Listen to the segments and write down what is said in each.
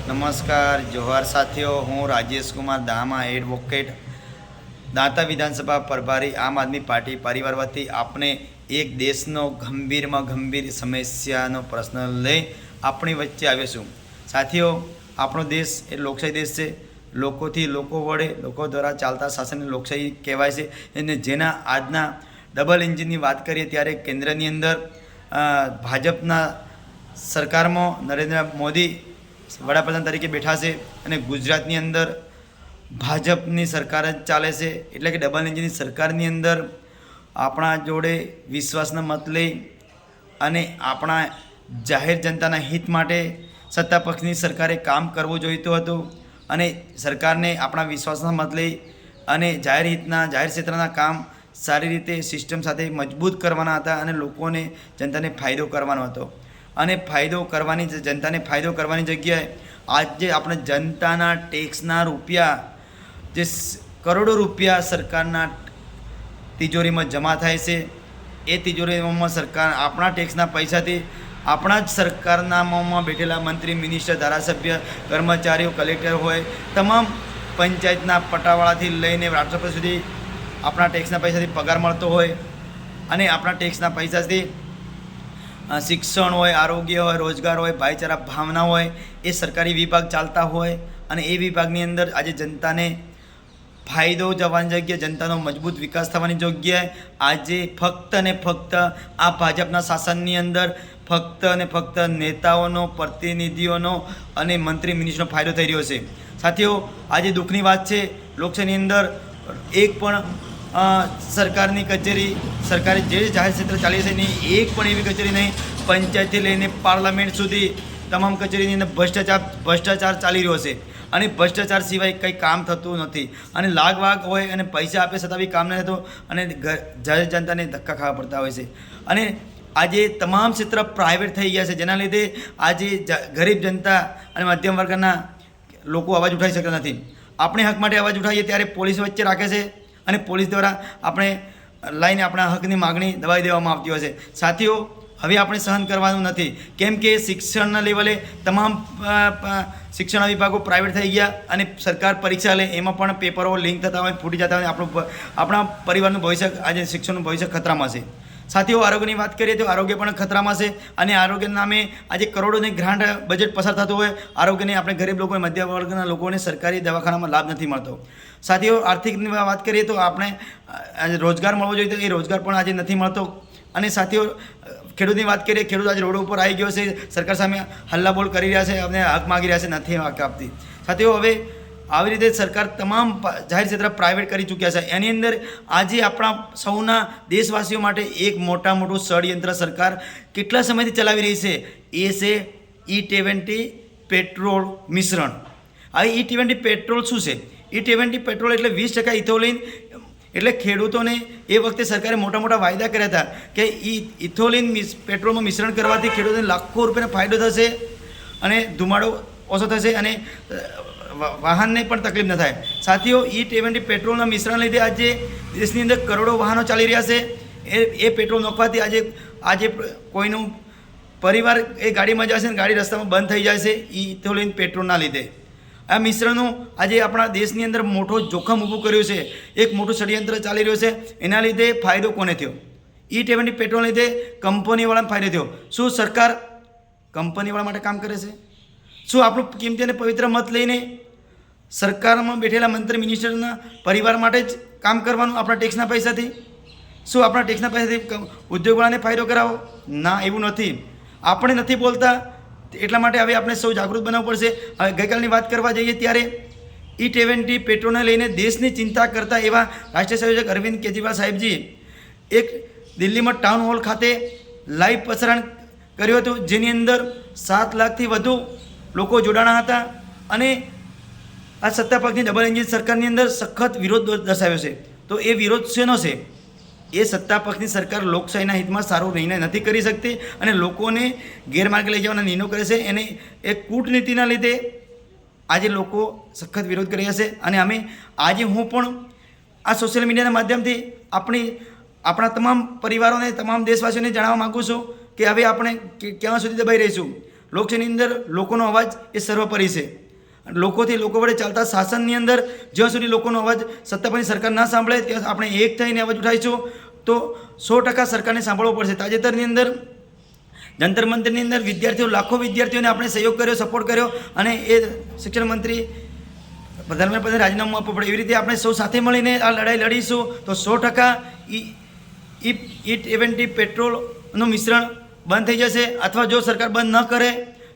નમસ્કાર જોહાર સાથીઓ, હું રાજેશ કુમાર દામા એડવોકેટ દાંતા વિધાનસભા પ્રભારી આમ આદમી પાર્ટી પરિવાર વતી આપણે એક દેશનો ગંભીરમાં ગંભીર સમસ્યાનો પ્રશ્ન લઈ આપણી વચ્ચે આવીશું। સાથીઓ, આપણો દેશ એ લોકશાહી દેશ છે। લોકોથી લોકો વડે, લોકો દ્વારા ચાલતા શાસનને લોકશાહી કહેવાય છે। અને જેના આજના ડબલ એન્જિનની વાત કરીએ ત્યારે કેન્દ્રની અંદર ભાજપના સરકારમાં નરેન્દ્ર મોદી વડાપ્રધાન તરીકે બેઠા છે અને ગુજરાતની અંદર ભાજપની સરકાર જ ચાલે છે। એટલે કે ડબલ એન્જિનની સરકારની અંદર આપણા જોડે વિશ્વાસના મત લઈ અને આપણા જાહેર જનતાના હિત માટે સત્તા પક્ષની સરકારે કામ કરવું જોઈતું હતું અને સરકારને આપણા વિશ્વાસના મત લઈ અને જાહેર ક્ષેત્રના કામ સારી રીતે સિસ્ટમ સાથે મજબૂત કરવાના હતા અને લોકોને જનતાને ફાયદો કરવાનો હતો। અને જનતાને ફાયદો કરવાની જગ્યાએ આજે આપણે જનતાના ટેક્સના રૂપિયા, જે કરોડો રૂપિયા સરકારના તિજોરીમાં જમા થાય છે, એ તિજોરીમાં સરકાર આપણા ટેક્સના પૈસાથી આપણા જ સરકારના મોંમાં બેઠેલા મંત્રી, મિનિસ્ટર, ધારાસભ્ય, કર્મચારીઓ, કલેક્ટર હોય, તમામ પંચાયતના પટાવાળાથી લઈને રાષ્ટ્રપતિ સુધી આપણા ટેક્સના પૈસાથી પગાર મળતો હોય અને આપણા ટેક્સના પૈસાથી શિક્ષણ હોય, આરોગ્ય હોય, રોજગાર હોય, ભાઈચારા ભાવના હોય, એ સરકારી વિભાગ ચાલતા હોય અને એ વિભાગની અંદર આજે જનતાને ફાયદો જવાની જગ્યાએ, જનતાનો મજબૂત વિકાસ થવાની જગ્યાએ આજે ફક્ત અને ફક્ત આ ભાજપના શાસનની અંદર ફક્ત અને ફક્ત નેતાઓનો, પ્રતિનિધિઓનો અને મંત્રી મિનિસ્ટરનો ફાયદો થઈ રહ્યો છે। સાથીઓ, આજે દુઃખની વાત છે, લોકશાહીની અંદર એક પણ સરકારની કચેરી, સરકારી જે જાહેર ક્ષેત્ર ચાલી છે એની એક પણ એવી કચેરી નહીં, પંચાયતથી લઈને પાર્લામેન્ટ સુધી તમામ કચેરીની અંદર ભ્રષ્ટાચાર ચાલી રહ્યો છે અને ભ્રષ્ટાચાર સિવાય કંઈ કામ થતું નથી અને લાગવાગ હોય અને પૈસા આપે છતાં બી કામ ન થતું અને જાહેર જનતાને ધક્કા ખાવા પડતા હોય છે। અને આજે તમામ ક્ષેત્ર પ્રાઇવેટ થઈ ગયા છે, જેના લીધે આજે ગરીબ જનતા અને મધ્યમ વર્ગના લોકો અવાજ ઉઠાવી શકતા નથી। આપણે હક માટે અવાજ ઉઠાવીએ ત્યારે પોલીસ વચ્ચે રાખે છે અને પોલીસ દ્વારા આપણે લાઈને આપણા હકની માગણી દબાવી દેવામાં આવતી હોય છે। સાથીઓ, હવે આપણે સહન કરવાનું નથી, કેમ કે શિક્ષણના લેવલે તમામ શિક્ષણ વિભાગો પ્રાઇવેટ થઈ ગયા અને સરકાર પરીક્ષા લે એમાં પણ પેપરો લિંક થતા હોય, ફૂટી જતા હોય, આપણા પરિવારનું ભવિષ્ય, આજે શિક્ષણનું ભવિષ્ય ખતરામાં છે। સાથીઓ, આરોગ્યની વાત કરીએ તો આરોગ્ય પણ ખતરામાં છે અને આરોગ્યના નામે આજે કરોડોની ગ્રાન્ટ બજેટ પસાર થતું હોય, આરોગ્યને આપણે ગરીબ લોકો, મધ્યમ વર્ગના લોકોને સરકારી દવાખાનામાં લાભ નથી મળતો। સાથીઓ, આર્થિકની વાત કરીએ તો આપણે રોજગાર મળવો જોઈએ, તો એ રોજગાર પણ આજે નથી મળતો। અને સાથીઓ, ખેડૂતની વાત કરીએ, ખેડૂત આજે રોડ ઉપર આવી ગયો છે, સરકાર સામે હલ્લાબોલ કરી રહ્યા છે અને હક માગી રહ્યા છે, નથી હક આપતી। સાથીઓ, હવે આવી રીતે સરકાર તમામ જાહેર ક્ષેત્ર પ્રાઇવેટ કરી ચૂક્યા છે। એની અંદર આજે આપણા સૌના દેશવાસીઓ માટે એક મોટું ષડયંત્ર સરકાર કેટલા સમયથી ચલાવી રહી છે, એ છે E20 પેટ્રોલ મિશ્રણ। આ E20 પેટ્રોલ શું છે? E20 પેટ્રોલ એટલે 20% ઇથોલિન। એટલે ખેડૂતોને એ વખતે સરકારે મોટા વાયદા કર્યા હતા કે ઇથોલિન પેટ્રોલમાં મિશ્રણ કરવાથી ખેડૂતોને લાખો રૂપિયાનો ફાયદો થશે અને ધુમાડો ઓછો થશે અને વાહનને પણ તકલીફ ન થાય। સાથીઓ, E20 પેટ્રોલના મિશ્રણ લીધે આજે દેશની અંદર કરોડો વાહનો ચાલી રહ્યા છે। એ પેટ્રોલ નાખવાથી આજે કોઈનું પરિવાર એ ગાડીમાં જશે ને ગાડી રસ્તામાં બંધ થઈ જાય છે ઇથોલિન પેટ્રોલના લીધે। આ મિશ્રણનું આજે આપણા દેશની અંદર મોટો જોખમ ઊભું કર્યું છે, એક મોટું ષડયંત્ર ચાલી રહ્યું છે। એના લીધે ફાયદો કોને થયો? E20 પેટ્રોલ લીધે કંપનીવાળાને ફાયદો થયો। શું સરકાર કંપનીવાળા માટે કામ કરે છે? શું આપણું કિંમતી અને પવિત્ર મત લઈને સરકારમાં બેઠેલા મંત્રી, મિનિસ્ટરના પરિવાર માટે જ કામ કરવાનું આપણા ટેક્સના પૈસાથી? શું આપણા ટેક્સના પૈસાથી ઉદ્યોગવાળાને ફાયદો કરાવો? ના, એવું નથી। આપણે નથી બોલતા, એટલા માટે હવે આપણે સૌ જાગૃત બનવું પડશે। હવે ગઈકાલની વાત કરવા જઈએ ત્યારે E20 પેટ્રોલને લઈને દેશની ચિંતા કરતા એવા રાષ્ટ્રીય સંયોજક અરવિંદ કેજરીવાલ સાહેબજી એક દિલ્હીમાં ટાઉન હોલ ખાતે લાઈવ પ્રસારણ કર્યું હતું, જેની અંદર 7 લાખથી વધુ લોકો જોડાણા હતા અને આ સત્તા પક્ષની ડબલ એન્જિન સરકારની અંદર સખત વિરોધ દર્શાવ્યો છે। તો એ વિરોધ શેનો છે? એ સત્તા પક્ષની સરકાર લોકશાહીના હિતમાં સારો નિર્ણય નથી કરી શકતી અને લોકોને ગેરમાર્ગે લઈ જવાના નિર્ણયો કરે છે। એને એક કૂટનીતિના લીધે આજે લોકો સખત વિરોધ કરી રહ્યા છે અને આજે હું પણ આ સોશિયલ મીડિયાના માધ્યમથી આપણા તમામ પરિવારોને, તમામ દેશવાસીઓને જણાવવા માગું છું કે હવે આપણે ક્યાં સુધી દબાઈ રહીશું? લોકશાહીની અંદર લોકોનો અવાજ એ સર્વોપરી છે. લોકોથી લોકો વડે ચાલતા શાસનની અંદર જ્યાં સુધી લોકોનો અવાજ સત્તાપક્ષની સરકાર ના સાંભળે ત્યાં આપણે એક થઈને અવાજ ઉઠાવીશું તો 100% સરકારને સાંભળવો પડશે. તાજેતરની અંદર જંતર મંતરની અંદર વિદ્યાર્થીઓ, લાખો વિદ્યાર્થીઓને આપણે સહયોગ કર્યો, સપોર્ટ કર્યો અને એ શિક્ષણ મંત્રી પ્રધાનમંત્રી રાજીનામું આપવું પડે. એવી રીતે આપણે સૌ સાથે મળીને આ લડાઈ લડીશું તો 100% E20 પેટ્રોલનું મિશ્રણ બંધ થઈ જશે. અથવા જો સરકાર બંધ ન કરે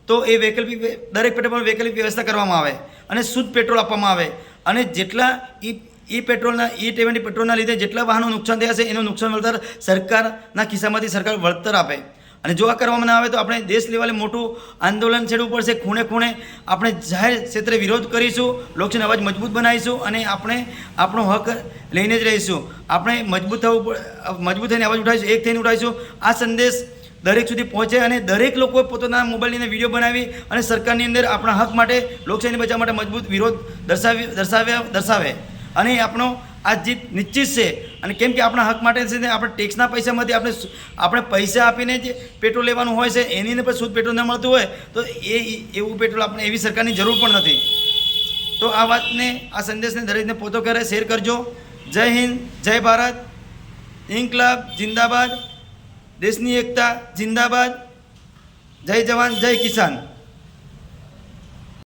તો એ વૈકલ્પિક દરેક પેટ્રોલ પર વૈકલ્પિક વ્યવસ્થા કરવામાં આવે અને શુદ્ધ પેટ્રોલ આપવામાં આવે. અને જેટલા E20 પેટ્રોલના લીધે જેટલા વાહનો નુકસાન થયા છે એનું નુકસાન વળતર સરકારના ખિસ્સામાંથી સરકાર વળતર આપે. અને જો આ કરવામાં ના આવે તો આપણે દેશ લેવલે મોટું આંદોલન છેડવું પડશે. ખૂણે ખૂણે આપણે જાહેર ક્ષેત્રે વિરોધ કરીશું, લોકશાહીનો અવાજ મજબૂત બનાવીશું અને આપણે આપણો હક લઈને જ રહીશું. આપણે મજબૂત થઈને અવાજ ઉઠાવીશું, એક થઈને ઉઠાવીશું. આ સંદેશ દરેક સુધી પહોંચે અને દરેક લોકો પોતાના મોબાઈલની અંદર વિડીયો બનાવી અને સરકારની અંદર આપણા હક માટે, લોકશાહીને બચાવવા માટે મજબૂત વિરોધ દર્શાવે અને આપણો આ જીત નિશ્ચિત છે. અને કેમ કે આપણા હક માટે છે ને, આપણે ટેક્સના પૈસામાંથી આપણે પૈસા આપીને જે પેટ્રોલ લેવાનું હોય છે એની અંદર પણ શુદ્ધ પેટ્રોલ ન મળતું હોય તો એવું પેટ્રોલ આપણે એવી સરકારની જરૂર પણ નથી. તો આ વાતને, આ સંદેશને દરેકને પોતો કરે, શેર કરજો. જય હિન્દ, જય ભારત, ઇન્કલાબ જિંદાબાદ, દેશની એકતા જિંદાબાદ, જય જવાન જય કિસાન.